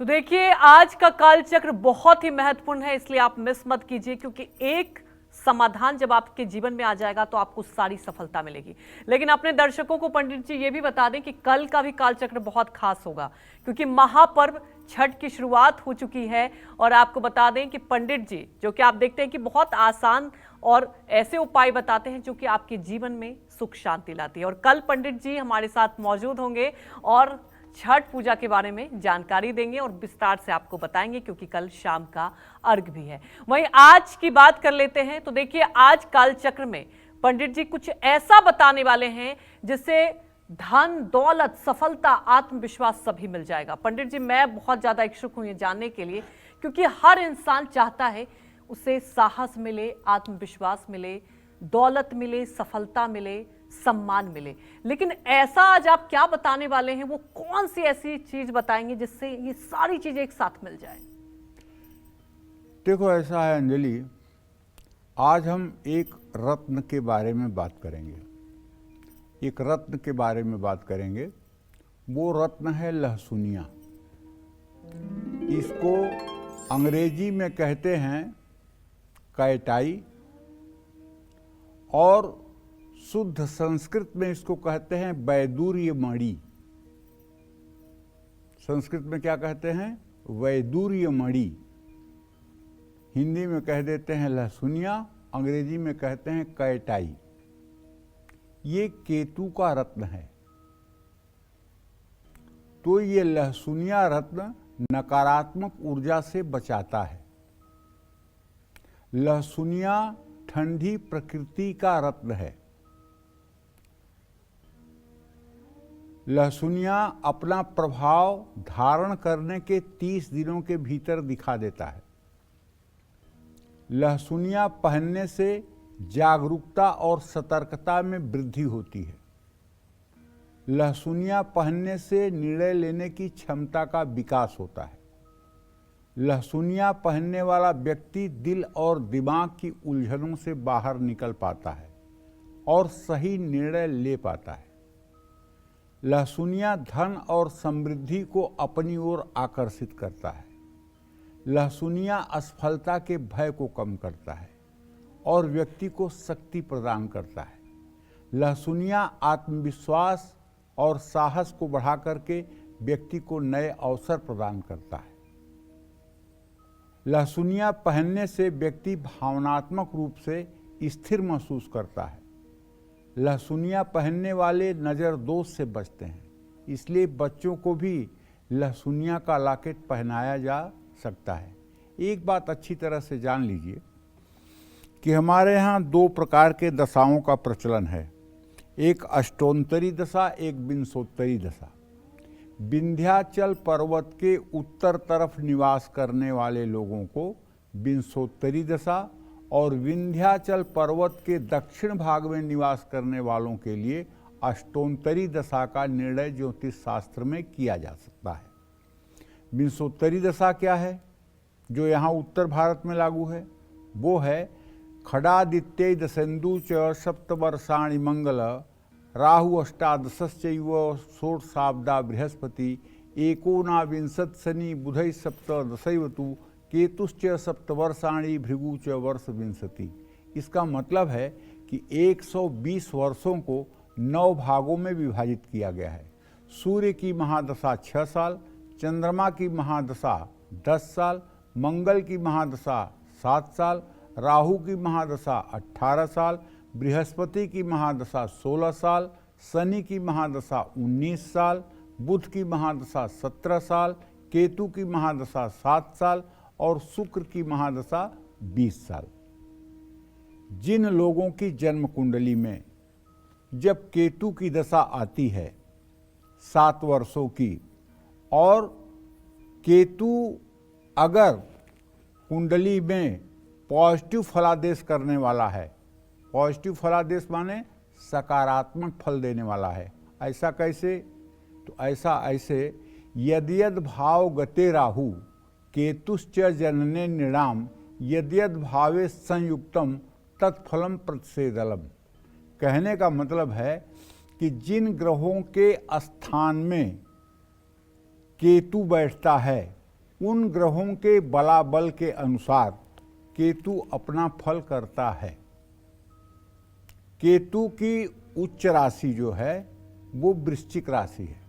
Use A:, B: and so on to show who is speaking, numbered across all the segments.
A: तो देखिए, आज का कालचक्र बहुत ही महत्वपूर्ण है, इसलिए आप मिस मत कीजिए, क्योंकि एक समाधान जब आपके जीवन में आ जाएगा तो आपको सारी सफलता मिलेगी। लेकिन अपने दर्शकों को पंडित जी ये भी बता दें कि कल का भी कालचक्र बहुत खास होगा, क्योंकि महापर्व छठ की शुरुआत हो चुकी है। और आपको बता दें कि पंडित जी, जो कि आप देखते हैं कि बहुत आसान और ऐसे उपाय बताते हैं जो कि आपके जीवन में सुख शांति लाती है। और कल पंडित जी हमारे साथ मौजूद होंगे और छठ पूजा के बारे में जानकारी देंगे और विस्तार से आपको बताएंगे, क्योंकि कल शाम का अर्घ भी है। वहीं आज की बात कर लेते हैं। तो देखिए, आज कालचक्र में पंडित जी कुछ ऐसा बताने वाले हैं जिससे धन, दौलत, सफलता, आत्मविश्वास सभी मिल जाएगा। पंडित जी, मैं बहुत ज्यादा इच्छुक हूं ये जानने के लिए, क्योंकि हर इंसान चाहता है उसे साहस मिले, आत्मविश्वास मिले, दौलत मिले, सफलता मिले, सम्मान मिले। लेकिन ऐसा आज आप क्या बताने वाले हैं? वो कौन सी ऐसी चीज बताएंगे जिससे ये सारी चीजें एक साथ मिल जाए?
B: देखो, ऐसा है अंजलि, आज हम एक रत्न के बारे में बात करेंगे। एक रत्न के बारे में बात करेंगे। वो रत्न है लहसुनिया। इसको अंग्रेजी में कहते हैं कैटाई, और शुद्ध संस्कृत में इसको कहते हैं वैदूर्य मणि। संस्कृत में क्या कहते हैं? वैदूर्य मणि। हिंदी में कह देते हैं लहसुनिया, अंग्रेजी में कहते हैं कैटाई। ये केतु का रत्न है। तो ये लहसुनिया रत्न नकारात्मक ऊर्जा से बचाता है। लहसुनिया ठंडी प्रकृति का रत्न है। लहसुनिया अपना प्रभाव धारण करने के 30 दिनों के भीतर दिखा देता है। लहसुनिया पहनने से जागरूकता और सतर्कता में वृद्धि होती है। लहसुनिया पहनने से निर्णय लेने की क्षमता का विकास होता है। लहसुनिया पहनने वाला व्यक्ति दिल और दिमाग की उलझनों से बाहर निकल पाता है और सही निर्णय ले पाता है। लहसुनिया धन और समृद्धि को अपनी ओर आकर्षित करता है। लहसुनिया असफलता के भय को कम करता है और व्यक्ति को शक्ति प्रदान करता है। लहसुनिया आत्मविश्वास और साहस को बढ़ा करके व्यक्ति को नए अवसर प्रदान करता है। लहसुनिया पहनने से व्यक्ति भावनात्मक रूप से स्थिर महसूस करता है। लहसुनिया पहनने वाले नज़र दोष से बचते हैं, इसलिए बच्चों को भी लहसुनिया का लॉकेट पहनाया जा सकता है। एक बात अच्छी तरह से जान लीजिए कि हमारे यहाँ 2 प्रकार के दशाओं का प्रचलन है। एक अष्टोत्तरी दशा, एक विंशोत्तरी दशा। विंध्याचल पर्वत के उत्तर तरफ निवास करने वाले लोगों को विंशोत्तरी दशा, और विंध्याचल पर्वत के दक्षिण भाग में निवास करने वालों के लिए अष्टोत्तरी दशा का निर्णय ज्योतिष शास्त्र में किया जा सकता है। विंशोत्तरी दशा क्या है जो यहाँ उत्तर भारत में लागू है? वो है खडादित्य दशेन्दु च सप्तवर्षाणि मंगल राहु अष्टादशश्चैव षोडशाब्दा बृहस्पति एकोनाविंशत् शनि बुधै सप्तदशैवतु केतुश्च सप्तवर्षाणि भृगु च वर्ष विंशति। इसका मतलब है कि 120 वर्षों को 9 भागों में विभाजित किया गया है। सूर्य की महादशा 6 साल, चंद्रमा की महादशा 10 साल, मंगल की महादशा 7 साल, राहु की महादशा 18 साल, बृहस्पति की महादशा 16 साल, शनि की महादशा 19 साल, बुध की महादशा 17 साल, केतु की महादशा 7 साल और शुक्र की महादशा 20 साल। जिन लोगों की जन्म कुंडली में जब केतु की दशा आती है 7 वर्षों की, और केतु अगर कुंडली में पॉजिटिव फलादेश करने वाला है, पॉजिटिव फलादेश माने सकारात्मक फल देने वाला है। ऐसा कैसे? तो ऐसे यद्यद भाव गते राहु केतुश्च जनने नृणाम यद्यद भावे संयुक्तम तत्फलम प्रतिषेदलम। कहने का मतलब है कि जिन ग्रहों के स्थान में केतु बैठता है उन ग्रहों के बलाबल के अनुसार केतु अपना फल करता है। केतु की उच्च राशि जो है वो वृश्चिक राशि है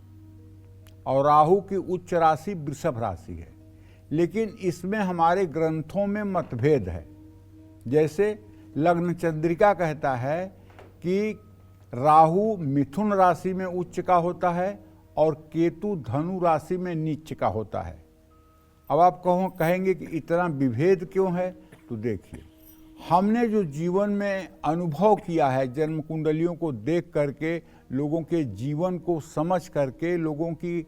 B: और राहु की उच्च राशि वृषभ राशि है, लेकिन इसमें हमारे ग्रंथों में मतभेद है। जैसे लग्न चंद्रिका कहता है कि राहु मिथुन राशि में उच्च का होता है और केतु धनु राशि में नीच का होता है। अब आप कहेंगे कि इतना विभेद क्यों है, तो देखिए, हमने जो जीवन में अनुभव किया है, जन्म कुंडलियों को देख करके, लोगों के जीवन को समझ करके, लोगों की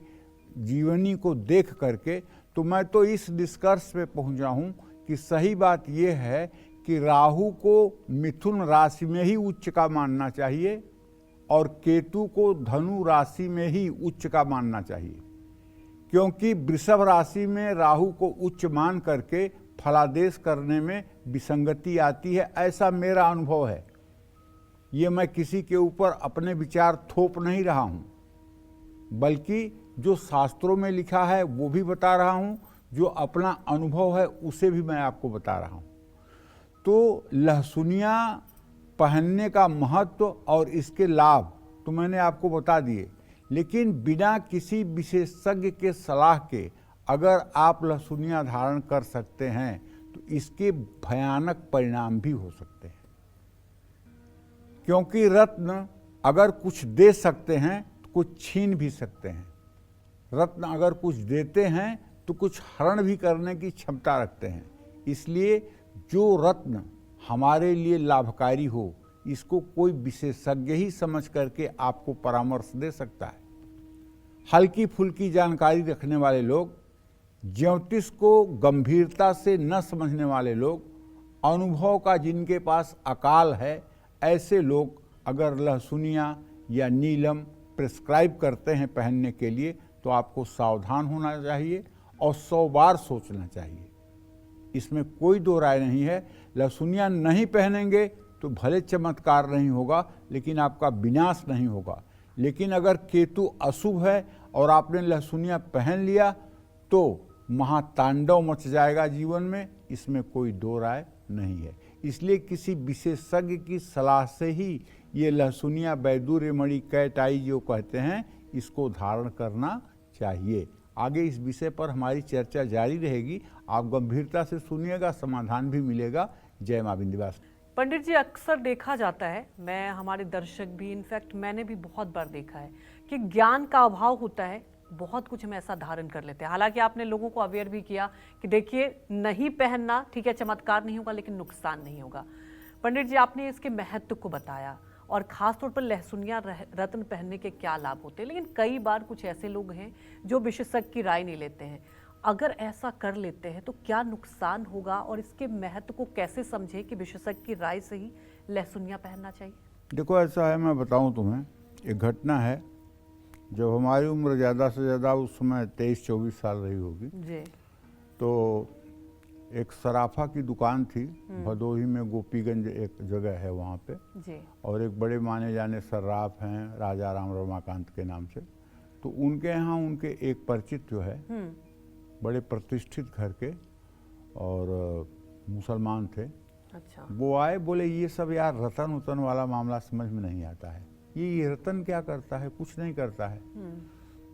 B: जीवनी को देख करके, तो मैं तो इस निष्कर्ष पे पहुंचा हूं कि सही बात यह है कि राहु को मिथुन राशि में ही उच्च का मानना चाहिए और केतु को धनु राशि में ही उच्च का मानना चाहिए, क्योंकि वृषभ राशि में राहु को उच्च मान करके फलादेश करने में विसंगति आती है। ऐसा मेरा अनुभव है। ये मैं किसी के ऊपर अपने विचार थोप नहीं रहा हूं, बल्कि जो शास्त्रों में लिखा है वो भी बता रहा हूं, जो अपना अनुभव है उसे भी मैं आपको बता रहा हूं। तो लहसुनिया पहनने का महत्व और इसके लाभ तो मैंने आपको बता दिए, लेकिन बिना किसी विशेषज्ञ के सलाह के अगर आप लहसुनिया धारण कर सकते हैं तो इसके भयानक परिणाम भी हो सकते हैं, क्योंकि रत्न अगर कुछ दे सकते हैं तो कुछ छीन भी सकते हैं। रत्न अगर कुछ देते हैं तो कुछ हरण भी करने की क्षमता रखते हैं। इसलिए जो रत्न हमारे लिए लाभकारी हो, इसको कोई विशेषज्ञ ही समझ करके आपको परामर्श दे सकता है। हल्की फुल्की जानकारी रखने वाले लोग, ज्योतिष को गंभीरता से न समझने वाले लोग, अनुभव का जिनके पास अकाल है, ऐसे लोग अगर लहसुनिया या नीलम प्रिस्क्राइब करते हैं पहनने के लिए, तो आपको सावधान होना चाहिए और 100 बार सोचना चाहिए। इसमें कोई दो राय नहीं है। लहसुनिया नहीं पहनेंगे तो भले चमत्कार नहीं होगा, लेकिन आपका विनाश नहीं होगा। लेकिन अगर केतु अशुभ है और आपने लहसुनिया पहन लिया तो महातांडव मच जाएगा जीवन में, इसमें कोई दो राय नहीं है। इसलिए किसी विशेषज्ञ की सलाह से ही ये लहसुनिया वैदुर्य मणि कैट आई जो कहते हैं, इसको धारण करना चाहिए। आगे इस विषय पर हमारी चर्चा जारी रहेगी। आप गंभीरता से सुनिएगा, समाधान भी मिलेगा। जय मां विंध्यवासिनी।
A: पंडित जी, अक्सर देखा जाता है, मैं, हमारे दर्शक भी, इनफैक्ट मैंने भी बहुत बार देखा है कि ज्ञान का अभाव होता है, बहुत कुछ हम ऐसा धारण कर लेते हैं। हालांकि आपने लोगों को अवेयर भी किया कि देखिए, नहीं पहनना ठीक है, चमत्कार नहीं होगा लेकिन नुकसान नहीं होगा। पंडित जी, आपने इसके महत्व को बताया और खासतौर पर लहसुनिया रत्न पहनने के क्या लाभ होते हैं, लेकिन कई बार कुछ ऐसे लोग हैं जो विशेषज्ञ की राय नहीं लेते हैं। अगर ऐसा कर लेते हैं तो क्या नुकसान होगा और इसके महत्व को कैसे समझे कि विशेषज्ञ की राय से ही लहसुनिया पहनना चाहिए?
B: देखो, ऐसा है, मैं बताऊं तुम्हें, एक घटना है। जब हमारी उम्र ज़्यादा से ज़्यादा उस समय 23-24 साल रही होगी
A: जी,
B: तो एक सराफा की दुकान थी भदोही में, गोपीगंज एक जगह है वहाँ पे
A: जी,
B: और एक बड़े माने जाने सर्राफ हैं राजा राम रमाकांत के नाम से। तो उनके यहाँ उनके एक परिचित जो है, बड़े प्रतिष्ठित घर के और मुसलमान थे।
A: अच्छा,
B: वो आए, बोले ये सब यार रतन उतन वाला मामला समझ में नहीं आता है, ये रतन क्या करता है, कुछ नहीं करता है।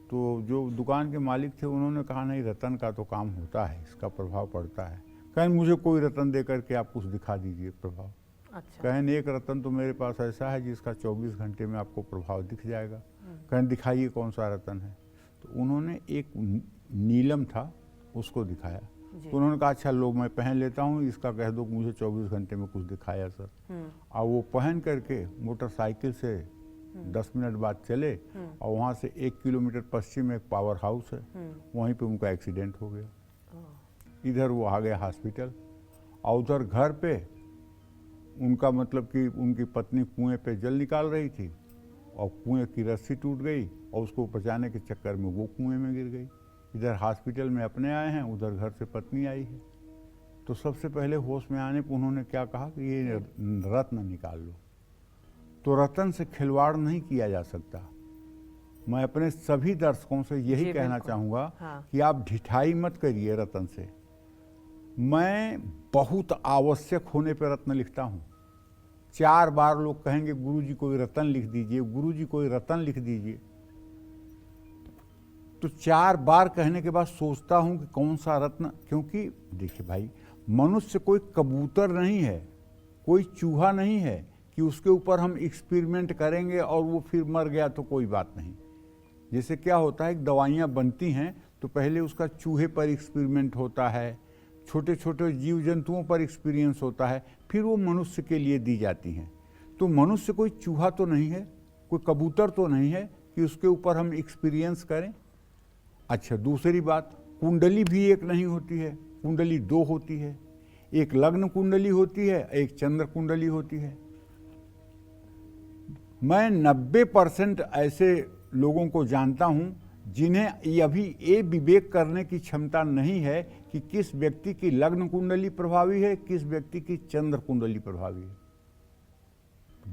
B: तो जो दुकान के मालिक थे उन्होंने कहा, नहीं, रतन का तो काम होता है, इसका प्रभाव पड़ता है। कहें मुझे कोई रतन दे करके आप कुछ दिखा दीजिए प्रभाव।
A: अच्छा,
B: कहें एक रतन तो मेरे पास ऐसा है जिसका 24 घंटे में आपको प्रभाव दिख जाएगा। कहें दिखाइए कौन सा रतन है। तो उन्होंने एक नीलम था, उसको दिखाया। तो उन्होंने कहा, अच्छा लो मैं पहन लेता हूँ, इसका कह दो मुझे 24 घंटे में कुछ दिखाया सर। और वो पहन करके मोटरसाइकिल से 10 मिनट बाद चले और वहाँ से 1 किलोमीटर पश्चिम में एक पावर हाउस है, वहीं पे उनका एक्सीडेंट हो गया। इधर वो आ गए हॉस्पिटल और उधर घर पे उनका मतलब कि उनकी पत्नी कुएं पे जल निकाल रही थी और कुएं की रस्सी टूट गई और उसको बचाने के चक्कर में वो कुएं में गिर गई। इधर हॉस्पिटल में अपने आए हैं, उधर घर से पत्नी आई है। तो सबसे पहले होश में आने पर उन्होंने क्या कहा कि ये रत्न निकाल लो। तो रत्न से खिलवाड़ नहीं किया जा सकता। मैं अपने सभी दर्शकों से यही
A: जी,
B: कहना
A: बिल्कुल।
B: चाहूँगा
A: हाँ।
B: कि आप ढिठाई मत करिए रत्न से। मैं बहुत आवश्यक होने पर रत्न लिखता हूँ। 4 बार लोग कहेंगे गुरुजी कोई रत्न लिख दीजिए, गुरुजी कोई रत्न लिख दीजिए, तो 4 बार कहने के बाद सोचता हूँ कि कौन सा रत्न, क्योंकि देखिए भाई, मनुष्य कोई कबूतर नहीं है, कोई चूहा नहीं है कि उसके ऊपर हम एक्सपेरिमेंट करेंगे और वो फिर मर गया तो कोई बात नहीं। जैसे क्या होता है, दवाइयाँ बनती हैं तो पहले उसका चूहे पर एक्सपेरिमेंट होता है, छोटे छोटे जीव जंतुओं पर एक्सपीरियंस होता है, फिर वो मनुष्य के लिए दी जाती हैं। तो मनुष्य कोई चूहा तो नहीं है, कोई कबूतर तो नहीं है कि उसके ऊपर हम एक्सपीरियंस करें। अच्छा, दूसरी बात, कुंडली भी एक नहीं होती है, कुंडली 2 होती है। एक लग्न कुंडली होती है, एक चंद्र कुंडली होती है। मैं 90% ऐसे लोगों को जानता हूं जिन्हें अभी ये विवेक करने की क्षमता नहीं है कि किस व्यक्ति की लग्न कुंडली प्रभावी है, किस व्यक्ति की चंद्र कुंडली प्रभावी है।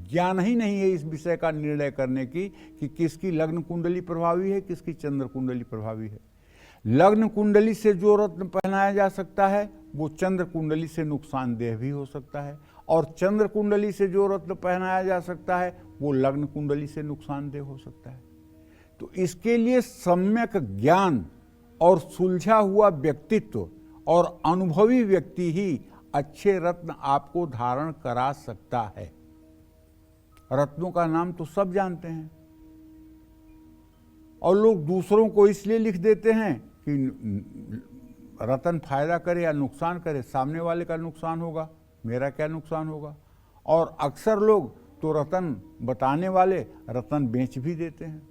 B: ज्ञान ही नहीं है इस विषय का निर्णय करने की कि किसकी लग्न कुंडली प्रभावी है, किसकी चंद्र कुंडली प्रभावी है। लग्न कुंडली से जो रत्न पहनाया जा सकता है वो चंद्र कुंडली से नुकसानदेह भी हो सकता है, और चंद्र कुंडली से जो रत्न पहनाया जा सकता है वो लग्न कुंडली से नुकसानदेह हो सकता है। तो इसके लिए सम्यक ज्ञान और सुलझा हुआ व्यक्तित्व और अनुभवी व्यक्ति ही अच्छे रत्न आपको धारण करा सकता है। रत्नों का नाम तो सब जानते हैं, और लोग दूसरों को इसलिए लिख देते हैं कि रत्न फायदा करे या नुकसान करे, सामने वाले का नुकसान होगा, मेरा क्या नुकसान होगा। और अक्सर लोग तो रत्न बताने वाले रत्न बेच भी देते हैं।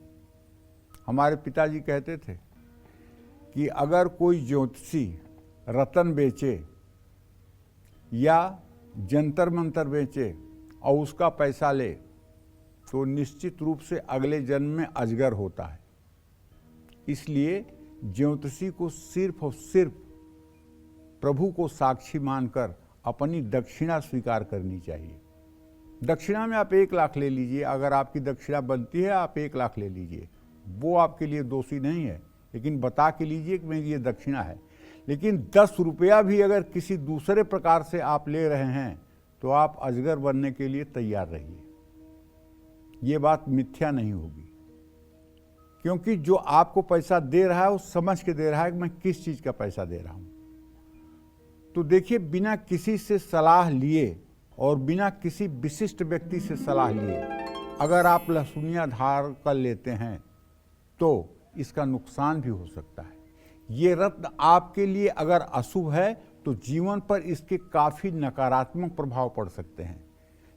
B: हमारे पिताजी कहते थे कि अगर कोई ज्योतिषी रत्न बेचे या जंतर मंतर बेचे और उसका पैसा ले तो निश्चित रूप से अगले जन्म में अजगर होता है। इसलिए ज्योतिषी को सिर्फ और सिर्फ प्रभु को साक्षी मानकर अपनी दक्षिणा स्वीकार करनी चाहिए। दक्षिणा में आप 1 लाख ले लीजिए, अगर आपकी दक्षिणा बनती है आप 1 लाख ले लीजिए, वो आपके लिए दोषी नहीं है, लेकिन बता के लीजिए कि मेरी ये दक्षिणा है। लेकिन 10 रुपया भी अगर किसी दूसरे प्रकार से आप ले रहे हैं तो आप अजगर बनने के लिए तैयार रहिए। ये बात मिथ्या नहीं होगी, क्योंकि जो आपको पैसा दे रहा है वो समझ के दे रहा है कि मैं किस चीज का पैसा दे रहा हूं। तो देखिए, बिना किसी से सलाह लिए और बिना किसी विशिष्ट व्यक्ति से सलाह लिए अगर आप लहसुनिया धार कर लेते हैं तो इसका नुकसान भी हो सकता है। ये रत्न आपके लिए अगर अशुभ है तो जीवन पर इसके काफी नकारात्मक प्रभाव पड़ सकते हैं।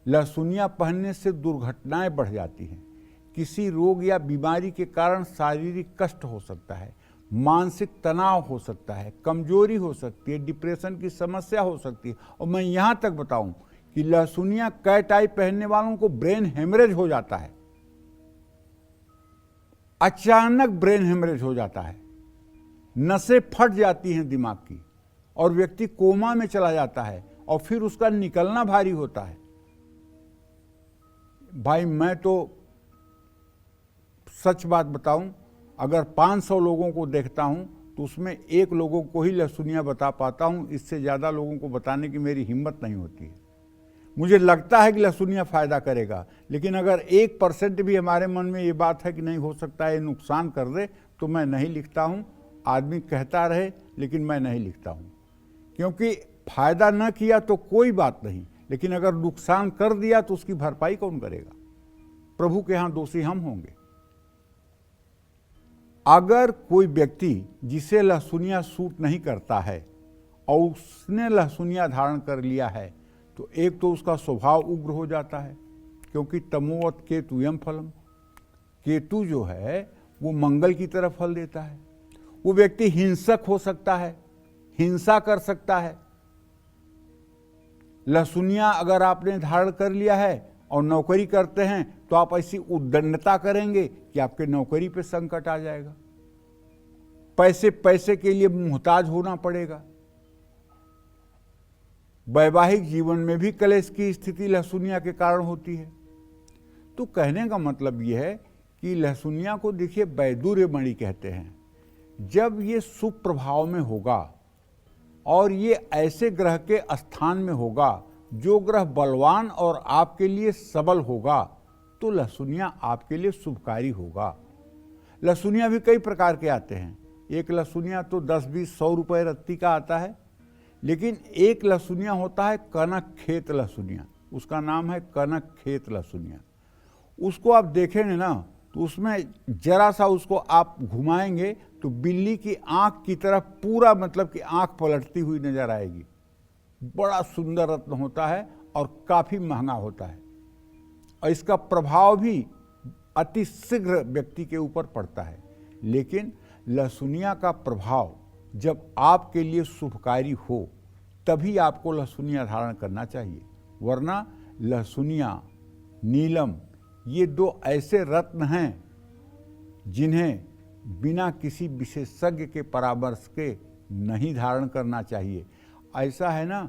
B: लहसुनिया पहनने से दुर्घटनाएं बढ़ जाती हैं, किसी रोग या बीमारी के कारण शारीरिक कष्ट हो सकता है, मानसिक तनाव हो सकता है, कमजोरी हो सकती है, डिप्रेशन की समस्या हो सकती है। और मैं यहाँ तक बताऊं कि लहसुनिया कैट आई पहनने वालों को ब्रेन हेमरेज हो जाता है, अचानक ब्रेन हेमरेज हो जाता है, नसें फट जाती हैं दिमाग की और व्यक्ति कोमा में चला जाता है और फिर उसका निकलना भारी होता है। भाई मैं तो सच बात बताऊं, अगर 500 लोगों को देखता हूं तो उसमें 1 लोगों को ही लहसुनिया बता पाता हूं, इससे ज़्यादा लोगों को बताने की मेरी हिम्मत नहीं होती है। मुझे लगता है कि लहसुनिया फ़ायदा करेगा, लेकिन अगर 1% भी हमारे मन में ये बात है कि नहीं हो सकता है ये नुकसान कर दे, तो मैं नहीं लिखता हूं। आदमी कहता रहे लेकिन मैं नहीं लिखता हूं, क्योंकि फ़ायदा न किया तो कोई बात नहीं, लेकिन अगर नुकसान कर दिया तो उसकी भरपाई कौन करेगा? प्रभु के यहाँ दोषी हम होंगे। अगर कोई व्यक्ति जिसे लहसुनिया सूट नहीं करता है और उसने लहसुनिया धारण कर लिया है तो एक तो उसका स्वभाव उग्र हो जाता है, क्योंकि तमोवत केतुयम फलम, केतु जो है वो मंगल की तरफ फल देता है। वो व्यक्ति हिंसक हो सकता है, हिंसा कर सकता है। लहसुनिया अगर आपने धारण कर लिया है और नौकरी करते हैं तो आप ऐसी उद्दंडता करेंगे कि आपके नौकरी पे संकट आ जाएगा, पैसे के लिए मुहताज होना पड़ेगा। वैवाहिक जीवन में भी कलेश की स्थिति लहसुनिया के कारण होती है। तो कहने का मतलब यह है कि लहसुनिया को देखिए वैदुर्य मणि कहते हैं। जब ये शुभ प्रभाव में होगा और ये ऐसे ग्रह के स्थान में होगा जो ग्रह बलवान और आपके लिए सबल होगा, तो लहसुनिया आपके लिए शुभकारी होगा। लहसुनिया भी कई प्रकार के आते हैं। एक लहसुनिया तो 10-20-100 रुपये रत्ती का आता है, लेकिन एक लहसुनिया होता है कनक खेत लहसुनिया, उसका नाम है कनक खेत लहसुनिया। उसको आप देखेंगे ना तो उसमें जरा सा उसको आप घुमाएंगे तो बिल्ली की आंख की तरफ पूरा मतलब कि आंख पलटती हुई नजर आएगी। बड़ा सुंदर रत्न होता है और काफी महंगा होता है, और इसका प्रभाव भी अति शीघ्र व्यक्ति के ऊपर पड़ता है। लेकिन लहसुनिया का प्रभाव जब आपके लिए शुभकारी हो तभी आपको लहसुनिया धारण करना चाहिए, वरना लहसुनिया, नीलम, ये दो ऐसे रत्न हैं जिन्हें बिना किसी विशेषज्ञ के परामर्श के नहीं धारण करना चाहिए। ऐसा है ना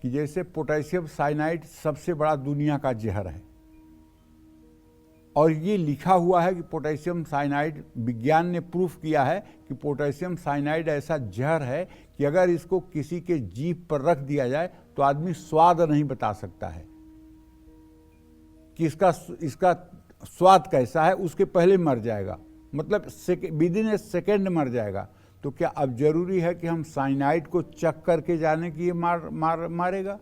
B: कि जैसे पोटेशियम साइनाइड सबसे बड़ा दुनिया का जहर है, और ये लिखा हुआ है कि पोटेशियम साइनाइड, विज्ञान ने प्रूफ किया है कि पोटेशियम साइनाइड ऐसा जहर है कि अगर इसको किसी के जीभ पर रख दिया जाए तो आदमी स्वाद नहीं बता सकता है कि इसका स्वाद कैसा है, उसके पहले मर जाएगा, मतलब विदिन ए सेकेंड मर जाएगा। तो क्या अब जरूरी है कि हम साइनाइड को चख करके जाने कि ये मारेगा?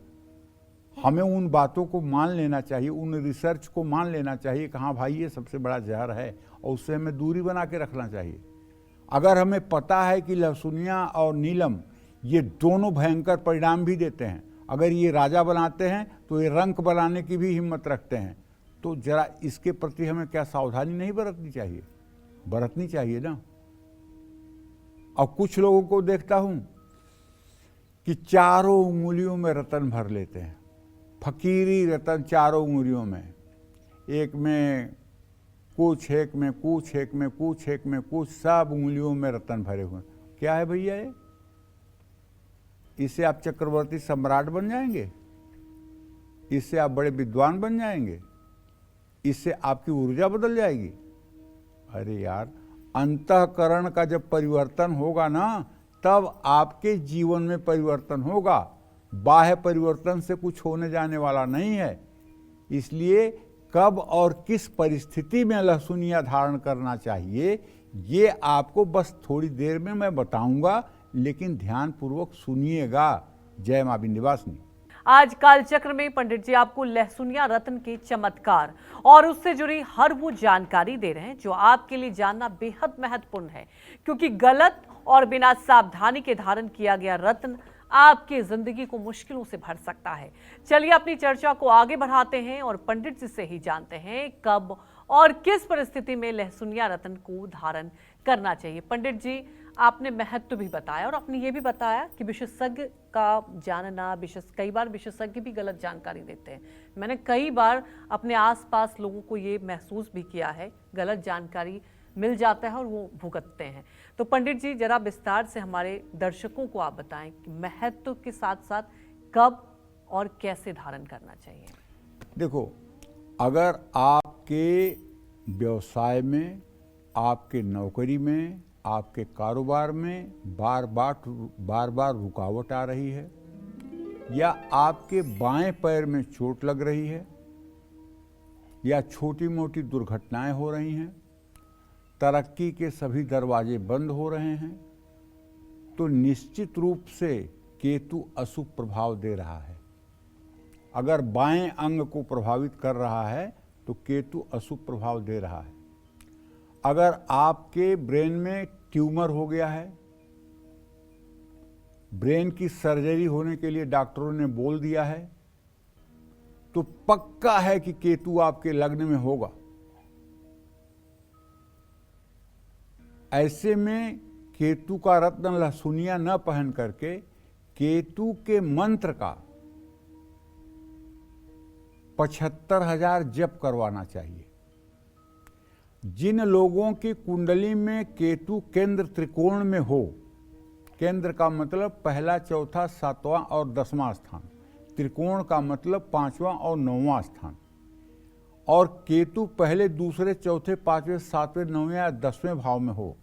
B: हमें उन बातों को मान लेना चाहिए, उन रिसर्च को मान लेना चाहिए कि हाँ भाई ये सबसे बड़ा जहर है, और उससे हमें दूरी बना के रखना चाहिए। अगर हमें पता है कि लहसुनिया और नीलम ये दोनों भयंकर परिणाम भी देते हैं, अगर ये राजा बनाते हैं तो ये रंक बनाने की भी हिम्मत रखते हैं, तो जरा इसके प्रति हमें क्या सावधानी नहीं बरतनी चाहिए? बरतनी चाहिए ना। और कुछ लोगों को देखता हूं कि चारों उंगलियों में रतन भर लेते हैं, फकीरी रतन चारों उंगलियों में, एक में कुछ, एक में कुछ, एक में कुछ, एक में कुछ, सब उंगलियों में रतन भरे हुए। क्या है भैया ये? इससे आप चक्रवर्ती सम्राट बन जाएंगे? इससे आप बड़े विद्वान बन जाएंगे? इससे आपकी ऊर्जा बदल जाएगी? अरे यार, अंतःकरण का जब परिवर्तन होगा ना तब आपके जीवन में परिवर्तन होगा। बाह्य परिवर्तन से कुछ होने जाने वाला नहीं है। इसलिए कब और किस परिस्थिति में लहसुनिया धारण करना चाहिए ये आपको बस थोड़ी देर में मैं बताऊंगा, लेकिन ध्यानपूर्वक सुनिएगा। जय मां विंध्यवासिनी।
A: आज कालचक्र में पंडित जी आपको लहसुनिया रत्न के चमत्कार और उससे जुड़ी हर वो जानकारी दे रहे हैं जो आपके लिए जानना बेहद महत्वपूर्ण है, क्योंकि गलत और बिना सावधानी के धारण किया गया रत्न आपकी जिंदगी को मुश्किलों से भर सकता है। चलिए अपनी चर्चा को आगे बढ़ाते हैं और पंडित जी से ही जानते हैं कब और किस परिस्थिति में लहसुनिया रत्न को धारण करना चाहिए। पंडित जी, आपने महत्व भी बताया और आपने ये भी बताया कि विशेषज्ञ का जानना, कई बार विशेषज्ञ भी गलत जानकारी देते हैं। मैंने कई बार अपने आसपास लोगों को ये महसूस भी किया है, गलत जानकारी मिल जाता है और वो भुगतते हैं। तो पंडित जी, जरा विस्तार से हमारे दर्शकों को आप बताएं कि महत्व के साथ साथ कब और कैसे धारण करना चाहिए।
B: देखो, अगर आपके व्यवसाय में, आपके नौकरी में, आपके कारोबार में बार बार रुकावट आ रही है, या आपके बाएं पैर में चोट लग रही है, या छोटी मोटी दुर्घटनाएं हो रही हैं, तरक्की के सभी दरवाजे बंद हो रहे हैं, तो निश्चित रूप से केतु अशुभ प्रभाव दे रहा है। अगर बाएं अंग को प्रभावित कर रहा है तो केतु अशुभ प्रभाव दे रहा है। अगर आपके ब्रेन में ट्यूमर हो गया है, ब्रेन की सर्जरी होने के लिए डॉक्टरों ने बोल दिया है, तो पक्का है कि केतु आपके लग्न में होगा। ऐसे में केतु का रत्न लहसुनिया न पहन करके केतु के मंत्र का 75,000 जप करवाना चाहिए। जिन लोगों की कुंडली में केतु केंद्र त्रिकोण में हो, केंद्र का मतलब पहला, चौथा, 7वां और 10वां स्थान, त्रिकोण का मतलब 5वां और 9वां स्थान, और केतु पहले, दूसरे, चौथे, पांचवें, सातवें, नौवें या 10वें भाव में हो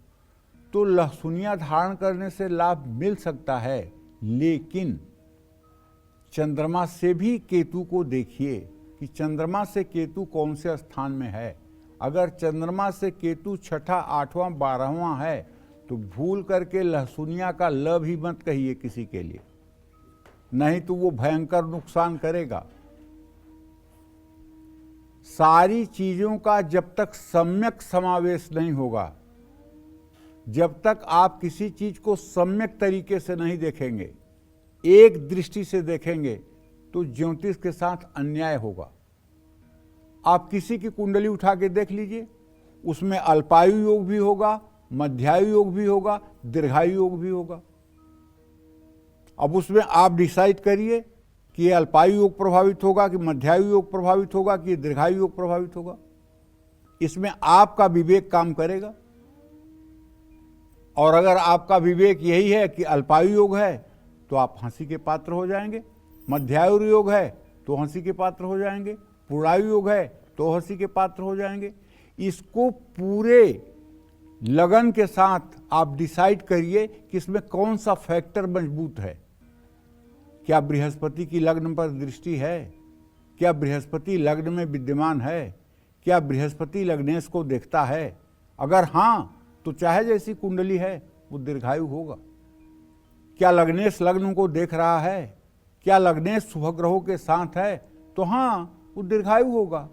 B: तो लहसुनिया धारण करने से लाभ मिल सकता है। लेकिन चंद्रमा से भी केतु को देखिए कि चंद्रमा से केतु कौन से स्थान में है। अगर चंद्रमा से केतु छठा, 8वां, 12वां है तो भूल करके लहसुनिया का ल भी मत कहिए किसी के लिए, नहीं तो वो भयंकर नुकसान करेगा। सारी चीजों का जब तक सम्यक समावेश नहीं होगा, जब तक आप किसी चीज को सम्यक तरीके से नहीं देखेंगे, एक दृष्टि से देखेंगे, तो ज्योतिष के साथ अन्याय होगा। आप किसी की कुंडली उठा के देख लीजिए, उसमें अल्पायु योग भी होगा, मध्यायु योग भी होगा, दीर्घायु योग भी होगा। अब उसमें आप डिसाइड करिए कि ये अल्पायु योग प्रभावित होगा, कि मध्यायु योग प्रभावित होगा, कि दीर्घायु योग प्रभावित होगा। इसमें आपका विवेक काम करेगा। और अगर आपका विवेक यही है कि अल्पायु योग है तो आप हंसी के पात्र हो जाएंगे, मध्यायु योग है तो हंसी के पात्र हो जाएंगे, पूर्णायु योग है तो हंसी के पात्र हो जाएंगे। इसको पूरे लगन के साथ आप डिसाइड करिए कि इसमें कौन सा फैक्टर मजबूत है। क्या बृहस्पति की लग्न पर दृष्टि है? क्या बृहस्पति लग्न में विद्यमान है? क्या बृहस्पति लग्नेश को देखता है? अगर हाँ तो चाहे जैसी कुंडली है वो दीर्घायु होगा। क्या लग्नेश लग्न को देख रहा है? क्या लग्नेश शुभ ग्रहों के साथ है? तो हाँ वो दीर्घायु होगा।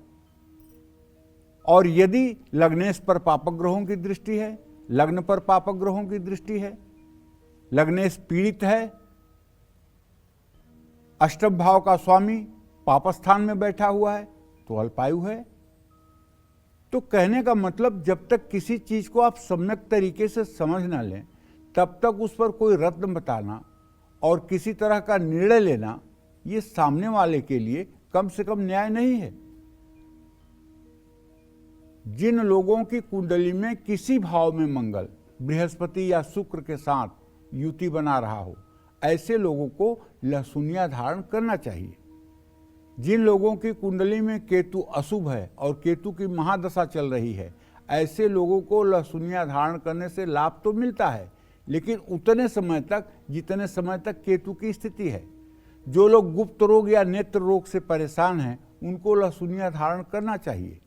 B: और यदि लग्नेश पर पापक ग्रहों की दृष्टि है, लग्न पर पापक ग्रहों की दृष्टि है, लग्नेश पीड़ित है, अष्टम भाव का स्वामी पापस्थान में बैठा हुआ है, तो अल्पायु है। तो कहने का मतलब जब तक किसी चीज को आप सम्यक तरीके से समझ ना लें, तब तक उस पर कोई रत्न बताना और किसी तरह का निर्णय लेना, ये सामने वाले के लिए कम से कम न्याय नहीं है। जिन लोगों की कुंडली में किसी भाव में मंगल, बृहस्पति या शुक्र के साथ युति बना रहा हो, ऐसे लोगों को लहसुनिया धारण करना चाहिए। जिन लोगों की कुंडली में केतु अशुभ है और केतु की महादशा चल रही है, ऐसे लोगों को लहसुनिया धारण करने से लाभ तो मिलता है, लेकिन उतने समय तक जितने समय तक केतु की स्थिति है। जो लोग गुप्त रोग या नेत्र रोग से परेशान हैं, उनको लहसुनिया धारण करना चाहिए।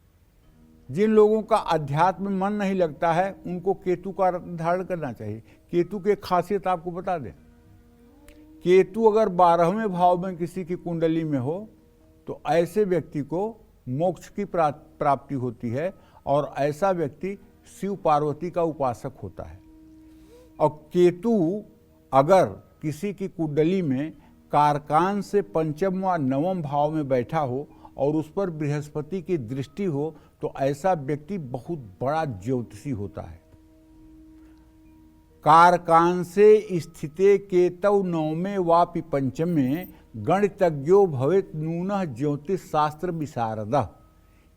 B: जिन लोगों का अध्यात्म में मन नहीं लगता है, उनको केतु का रत्न धारण करना चाहिए। केतु की खासियत आपको बता दें, केतु अगर 12वें भाव में किसी की कुंडली में हो तो ऐसे व्यक्ति को मोक्ष की प्राप्ति होती है और ऐसा व्यक्ति शिव पार्वती का उपासक होता है। और केतु अगर किसी की कुंडली में कारकान से 5वें व 9वें भाव में बैठा हो और उस पर बृहस्पति की दृष्टि हो तो ऐसा व्यक्ति बहुत बड़ा ज्योतिषी होता है। कारकान से स्थिते केतौ 9वें वापि 5वें गणितज्ञो भवेत नूनः ज्योतिष शास्त्र विशारदः।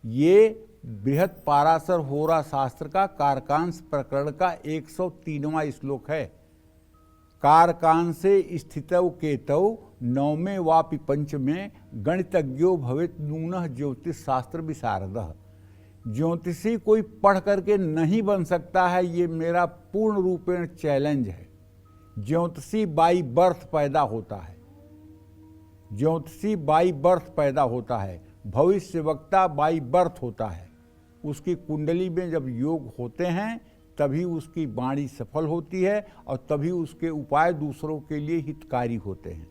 B: ये बृहत पाराशर होरा शास्त्र का कारकांश प्रकरण का 103वां श्लोक है। कारकान से स्थितौ केतौ 9वें वापि 5वें गणितज्ञो भवेत नूनः ज्योतिष शास्त्र विशारदः। ज्योतिषी कोई पढ़ करके नहीं बन सकता है, ये मेरा पूर्ण रूपेण चैलेंज है। ज्योतिषी बाई बर्थ पैदा होता है, ज्योतिषी बाई बर्थ पैदा होता है, भविष्यवक्ता बाई बर्थ होता है। उसकी कुंडली में जब योग होते हैं तभी उसकी वाणी सफल होती है और तभी उसके उपाय दूसरों के लिए हितकारी होते हैं।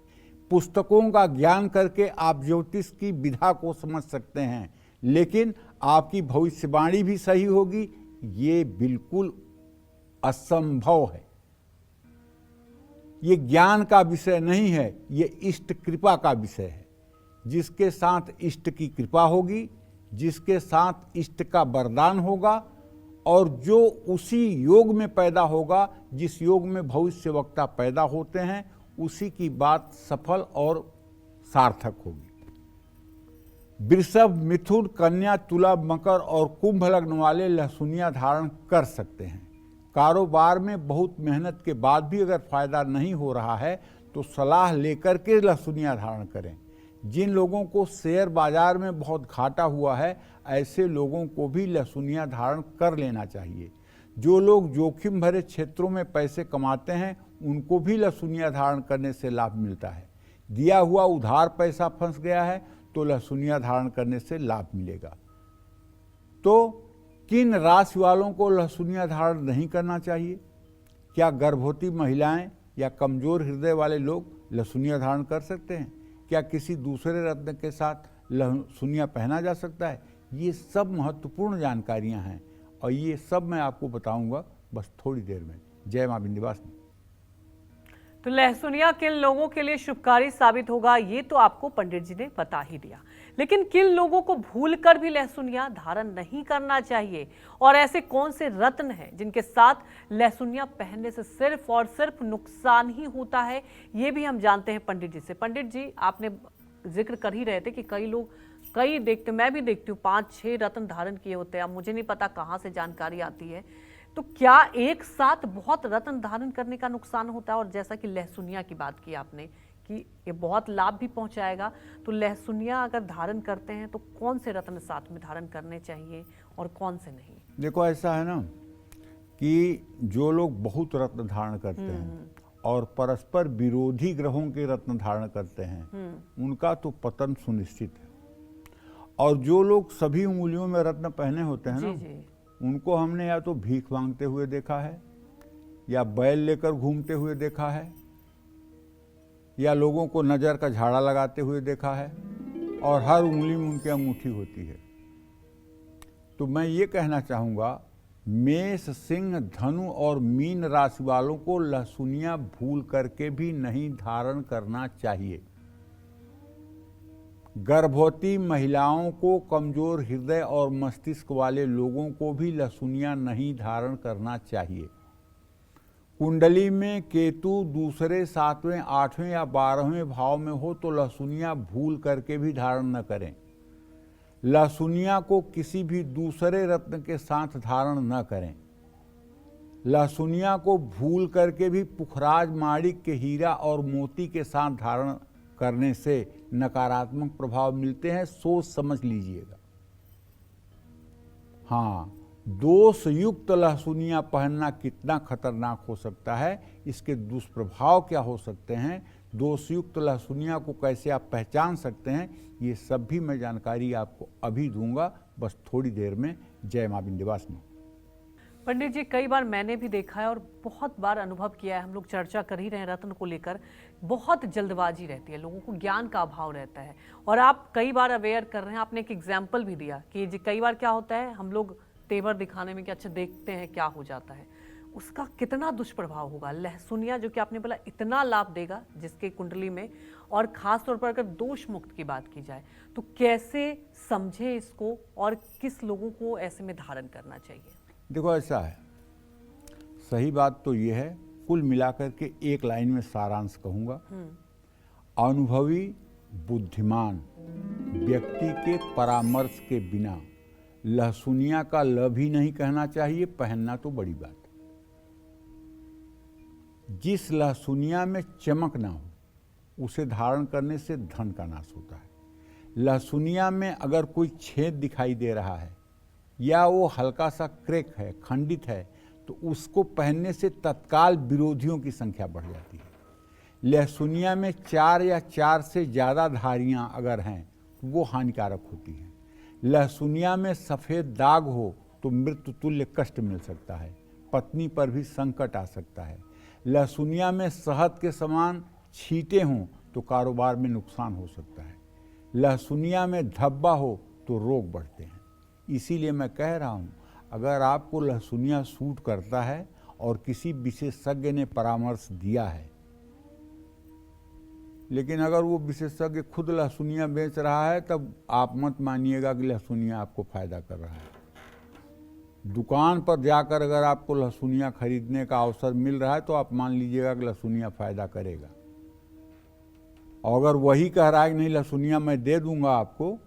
B: पुस्तकों का ज्ञान करके आप ज्योतिष की विधा को समझ सकते हैं, लेकिन आपकी भविष्यवाणी भी सही होगी, ये बिल्कुल असंभव है। ये ज्ञान का विषय नहीं है, ये इष्ट कृपा का विषय है। जिसके साथ इष्ट की कृपा होगी, जिसके साथ इष्ट का वरदान होगा और जो उसी योग में पैदा होगा जिस योग में भविष्यवक्ता पैदा होते हैं, उसी की बात सफल और सार्थक होगी। वृषभ, मिथुन, कन्या, तुला, मकर और कुंभ लग्न वाले लहसुनिया धारण कर सकते हैं। कारोबार में बहुत मेहनत के बाद भी अगर फायदा नहीं हो रहा है तो सलाह लेकर के लहसुनिया धारण करें। जिन लोगों को शेयर बाजार में बहुत घाटा हुआ है, ऐसे लोगों को भी लहसुनिया धारण कर लेना चाहिए। जो लोग जोखिम भरे क्षेत्रों में पैसे कमाते हैं, उनको भी लहसुनिया धारण करने से लाभ मिलता है। दिया हुआ उधार पैसा फंस गया है तो लहसुनिया धारण करने से लाभ मिलेगा। तो किन राशि वालों को लहसुनिया धारण नहीं करना चाहिए? क्या गर्भवती महिलाएं या कमजोर हृदय वाले लोग लहसुनिया धारण कर सकते हैं? क्या किसी दूसरे रत्न के साथ लहसुनिया पहना जा सकता है? ये सब महत्वपूर्ण जानकारियां हैं और ये सब मैं आपको बताऊंगा बस थोड़ी देर में। जय मां विंध्यवासिनी।
A: तो लहसुनिया किन लोगों के लिए शुभकारी साबित होगा, ये तो आपको पंडित जी ने बता ही दिया, लेकिन किन लोगों को भूलकर भी लहसुनिया धारण नहीं करना चाहिए और ऐसे कौन से रत्न हैं जिनके साथ लहसुनिया पहनने से सिर्फ और सिर्फ नुकसान ही होता है, ये भी हम जानते हैं पंडित जी से। पंडित जी, आपने जिक्र कर ही रहे थे कि कई लोग देखते, मैं भी देखती हूँ 5-6 रत्न धारण किए होते हैं। अब मुझे नहीं पता कहाँ से जानकारी आती है, तो क्या एक साथ बहुत रत्न धारण करने का नुकसान होता है? और जैसा कि लहसुनिया की बात की आपने कि ये बहुत लाभ भी पहुंचाएगा, तो लहसुनिया अगर धारण करते हैं तो कौन से रत्न साथ में धारण करने चाहिए और कौन से नहीं?
B: देखो, ऐसा है ना कि जो लोग बहुत रत्न धारण करते हैं और परस्पर विरोधी ग्रहों के रत्न धारण करते हैं, उनका तो पतन सुनिश्चित है। और जो लोग सभी उंगलियों में रत्न पहने होते हैं ना, उनको हमने या तो भीख मांगते हुए देखा है, या बैल लेकर घूमते हुए देखा है, या लोगों को नजर का झाड़ा लगाते हुए देखा है, और हर उंगली में उनकी अंगूठी होती है। तो मैं ये कहना चाहूँगा, मेष, सिंह, धनु और मीन राशि वालों को लहसुनिया भूल करके भी नहीं धारण करना चाहिए। गर्भवती महिलाओं को, कमजोर हृदय और मस्तिष्क वाले लोगों को भी लहसुनिया नहीं धारण करना चाहिए। कुंडली में केतु दूसरे, 7वें, 8वें या 12वें भाव में हो तो लहसुनिया भूल करके भी धारण न करें। लहसुनिया को किसी भी दूसरे रत्न के साथ धारण न करें। लहसुनिया को भूल करके भी पुखराज, माणिक्य, हीरा और मोती के साथ धारण करने से नकारात्मक प्रभाव मिलते हैं, सोच समझ लीजिएगा। हाँ, दोष युक्त लहसुनिया पहनना कितना खतरनाक हो सकता है, इसके दुष्प्रभाव क्या हो सकते हैं, दोषयुक्त लहसुनिया को कैसे आप पहचान सकते हैं, ये सब भी मैं जानकारी आपको अभी दूंगा, बस थोड़ी देर में। जय मां विंध्यवासिनी।
A: पंडित जी, कई बार मैंने भी देखा है और बहुत बार अनुभव किया है, हम लोग चर्चा कर ही रहे हैं रत्न को लेकर, बहुत जल्दबाजी रहती है, लोगों को ज्ञान का अभाव रहता है, और आप कई बार अवेयर कर रहे हैं। आपने एक एग्जाम्पल भी दिया कि जी कई बार क्या होता है, हम लोग तेवर दिखाने में कि अच्छा देखते हैं क्या हो जाता है, उसका कितना दुष्प्रभाव होगा। लहसुनिया जो कि आपने बोला इतना लाभ देगा जिसके कुंडली में, और खास तौर पर अगर दोष मुक्त की बात की जाए तो कैसे समझे इसको और किस लोगों को ऐसे में धारण करना चाहिए?
B: देखो, ऐसा है, सही बात तो ये है, कुल मिलाकर के एक लाइन में सारांश कहूंगा। अनुभवी बुद्धिमान व्यक्ति के परामर्श के बिना लहसुनिया का ल भी नहीं कहना चाहिए, पहनना तो बड़ी बात है। जिस लहसुनिया में चमक ना हो उसे धारण करने से धन का नाश होता है। लहसुनिया में अगर कोई छेद दिखाई दे रहा है या वो हल्का सा क्रैक है, खंडित है, तो उसको पहनने से तत्काल विरोधियों की संख्या बढ़ जाती है। लहसुनिया में 4 या 4 से ज़्यादा धारियां अगर हैं तो वो हानिकारक होती हैं। लहसुनिया में सफ़ेद दाग हो तो मृत्यु तुल्य कष्ट मिल सकता है, पत्नी पर भी संकट आ सकता है। लहसुनिया में शहद के समान छींटे हों तो कारोबार में नुकसान हो सकता है। लहसुनिया में धब्बा हो तो रोग बढ़ते हैं। इसीलिए मैं कह रहा हूँ, अगर आपको लहसुनिया सूट करता है और किसी विशेषज्ञ ने परामर्श दिया है, लेकिन अगर वो विशेषज्ञ खुद लहसुनिया बेच रहा है, तब आप मत मानिएगा कि लहसुनिया आपको फायदा कर रहा है। दुकान पर जाकर अगर आपको लहसुनिया खरीदने का अवसर मिल रहा है तो आप मान लीजिएगा कि लहसुनिया फायदा करेगा। और अगर वही कह रहा है कि नहीं लहसुनिया मैं दे दूंगा आपको,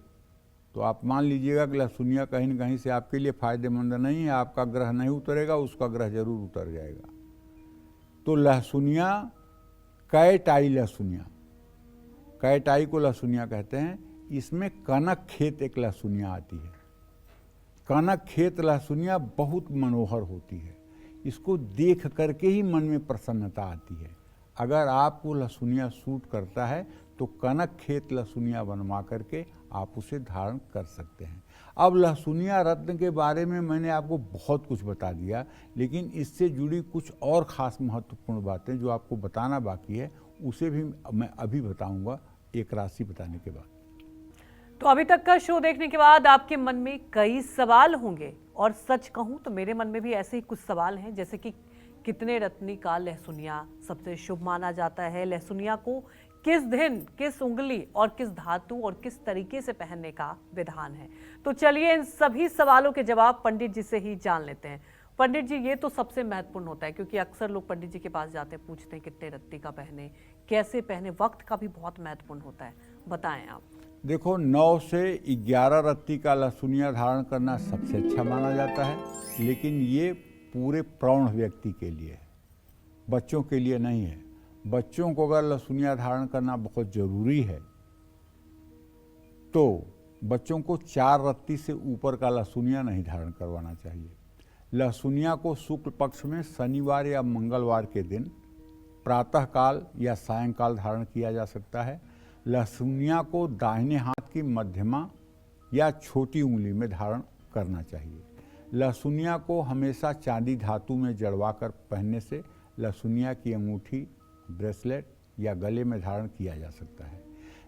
B: तो आप मान लीजिएगा कि लहसुनिया कहीं न कहीं से आपके लिए फायदेमंद नहीं है, आपका ग्रह नहीं उतरेगा, उसका ग्रह जरूर उतर जाएगा। तो लहसुनिया, कैट आई लहसुनिया, कैटाई को लहसुनिया कहते हैं। इसमें कनक खेत एक लहसुनिया आती है। कनक खेत लहसुनिया बहुत मनोहर होती है। इसको देख करके ही मन में प्रसन्नता आती है। अगर आपको लहसुनिया सूट करता है तो कनक खेत लहसुनिया बनवा करके आप उसे धारण कर सकते हैं। अब लहसुनिया रत्न के बारे में मैंने आपको बहुत कुछ बता दिया, लेकिन इससे जुड़ी कुछ और ख़ास महत्वपूर्ण बातें जो आपको बताना बाकी है, उसे भी मैं अभी बताऊंगा एक राशि बताने के बाद।
A: तो अभी तक का शो देखने के बाद आपके मन में कई सवाल होंगे, और सच कहूं तो मेरे मन में भी ऐसे ही कुछ सवाल हैं, जैसे कि कितने रत्नी का लहसुनिया सबसे शुभ माना जाता है, लहसुनिया को किस दिन, किस उंगली और किस धातु और किस तरीके से पहनने का विधान है। तो चलिए इन सभी सवालों के जवाब पंडित जी से ही जान लेते हैं। पंडित जी, ये तो सबसे महत्वपूर्ण होता है, क्योंकि अक्सर लोग पंडित जी के पास जाते हैं, पूछते हैं कितने रत्ती का पहने, कैसे पहने, वक्त का भी बहुत महत्वपूर्ण होता है, बताएं आप।
B: देखो, 9 से 11 रत्ती का लहसुनिया धारण करना सबसे अच्छा माना जाता है, लेकिन ये पूरे प्रौढ़ व्यक्ति के लिए है, बच्चों के लिए नहीं है। बच्चों को अगर लहसुनिया धारण करना बहुत जरूरी है तो बच्चों को 4 रत्ती से ऊपर का लहसुनिया नहीं धारण करवाना चाहिए। लहसुनिया को शुक्ल पक्ष में शनिवार या मंगलवार के दिन प्रातःकाल या सायंकाल धारण किया जा सकता है। लहसुनिया को दाहिने हाथ की मध्यमा या छोटी उंगली में धारण करना चाहिए। लहसुनिया को हमेशा चांदी धातु में जड़वा कर पहनने से लहसुनिया की अंगूठी, ब्रेसलेट या गले में धारण किया जा सकता है।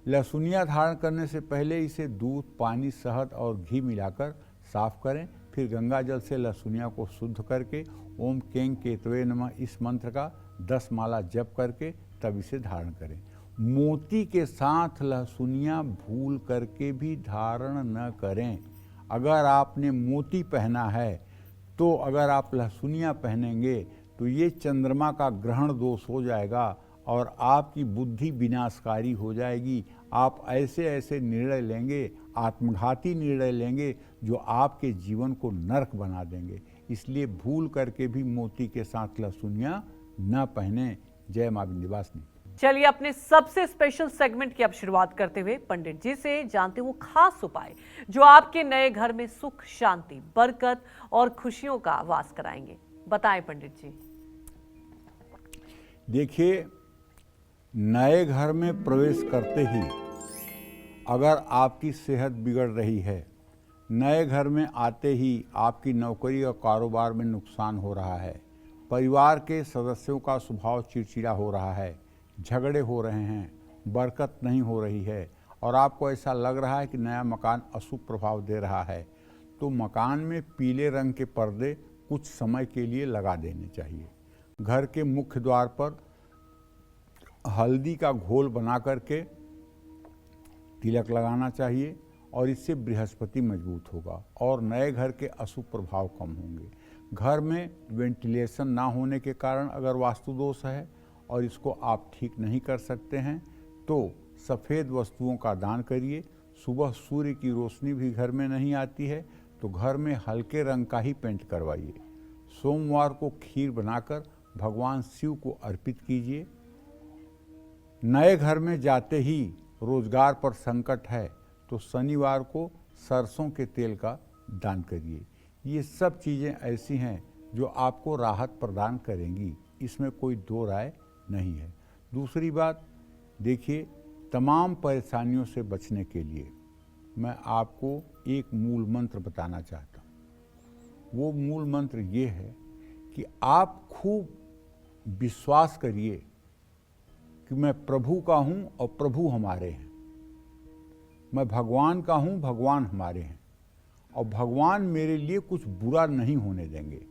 B: लहसुनिया धारण करने से पहले इसे दूध, पानी, शहद और घी मिलाकर साफ करें। फिर गंगा जल से लहसुनिया को शुद्ध करके ओम कें केतवे नमः इस मंत्र का 10 माला जप करके तब इसे धारण करें। मोती के साथ लहसुनिया भूल करके भी धारण न करें। अगर आपने मोती पहना है तो अगर आप लहसुनिया पहनेंगे तो ये चंद्रमा का ग्रहण दोष हो जाएगा और आपकी बुद्धि विनाशकारी हो जाएगी। आप ऐसे ऐसे निर्णय लेंगे, आत्मघाती निर्णय लेंगे, जो आपके जीवन को नरक बना देंगे। इसलिए भूल करके भी मोती के साथ लहसुनिया न पहने। जय मां विंध्यवासिनी।
A: चलिए अपने सबसे स्पेशल सेगमेंट की अब शुरुआत करते हुए पंडित जी से जानते हुए खास उपाय जो आपके नए घर में सुख, शांति, बरकत और खुशियों का वास कराएंगे। बताएं पंडित जी।
B: देखिए, नए घर में प्रवेश करते ही अगर आपकी सेहत बिगड़ रही है, नए घर में आते ही आपकी नौकरी और कारोबार में नुकसान हो रहा है, परिवार के सदस्यों का स्वभाव चिड़चिड़ा हो रहा है, झगड़े हो रहे हैं, बरकत नहीं हो रही है और आपको ऐसा लग रहा है कि नया मकान अशुभ प्रभाव दे रहा है, तो मकान में पीले रंग के पर्दे कुछ समय के लिए लगा देने चाहिए। घर के मुख्य द्वार पर हल्दी का घोल बना करके तिलक लगाना चाहिए और इससे बृहस्पति मजबूत होगा और नए घर के अशुभ प्रभाव कम होंगे। घर में वेंटिलेशन ना होने के कारण अगर वास्तु दोष है और इसको आप ठीक नहीं कर सकते हैं तो सफ़ेद वस्तुओं का दान करिए। सुबह सूर्य की रोशनी भी घर में नहीं आती है तो घर में हल्के रंग का ही पेंट करवाइए। सोमवार को खीर बनाकर भगवान शिव को अर्पित कीजिए। नए घर में जाते ही रोजगार पर संकट है तो शनिवार को सरसों के तेल का दान करिए। ये सब चीज़ें ऐसी हैं जो आपको राहत प्रदान करेंगी, इसमें कोई दो राय नहीं है। दूसरी बात, देखिए, तमाम परेशानियों से बचने के लिए मैं आपको एक मूल मंत्र बताना चाहता हूँ। वो मूल मंत्र ये है कि आप खूब विश्वास करिए कि मैं प्रभु का हूँ और प्रभु हमारे हैं, मैं भगवान का हूँ, भगवान हमारे हैं और भगवान मेरे लिए कुछ बुरा नहीं होने देंगे।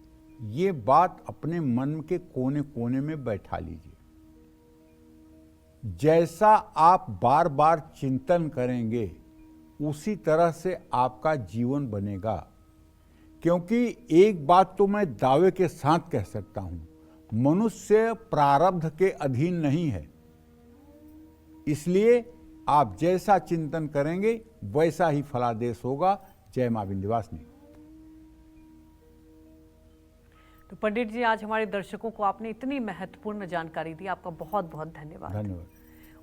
B: ये बात अपने मन के कोने कोने में बैठा लीजिए। जैसा आप बार बार चिंतन करेंगे उसी तरह से आपका जीवन बनेगा। क्योंकि एक बात तो मैं दावे के साथ कह सकता हूं, मनुष्य प्रारब्ध के अधीन नहीं है। इसलिए आप जैसा चिंतन करेंगे वैसा ही फलादेश होगा। जय मां विंध्यवासिनी।
A: तो पंडित जी, आज हमारे दर्शकों को आपने इतनी महत्वपूर्ण जानकारी दी, आपका बहुत बहुत धन्यवाद।
B: धन्यवाद।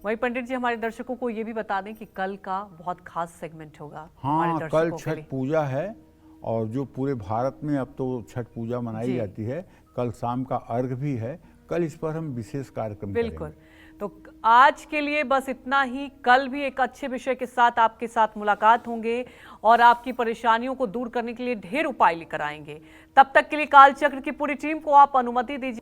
A: वही पंडित जी हमारे दर्शकों को ये भी बता दें कि कल का बहुत खास सेगमेंट होगा
B: हाँ,
A: हमारे
B: कल
A: दर्शकों के
B: छठ
A: लिए।
B: पूजा है और जो पूरे भारत में अब तो छठ पूजा मनाई
A: जी।
B: जाती है। कल शाम का अर्घ भी है। कल इस पर हम विशेष कार्यक्रम
A: बिल्कुल।
B: करेंगे।
A: तो आज के लिए बस इतना ही। कल भी एक अच्छे विषय के साथ आपके साथ मुलाकात होंगे और आपकी परेशानियों को दूर करने के लिए ढेर उपाय लेकर आएंगे। तब तक के लिए कालचक्र की पूरी टीम को आप अनुमति दीजिए।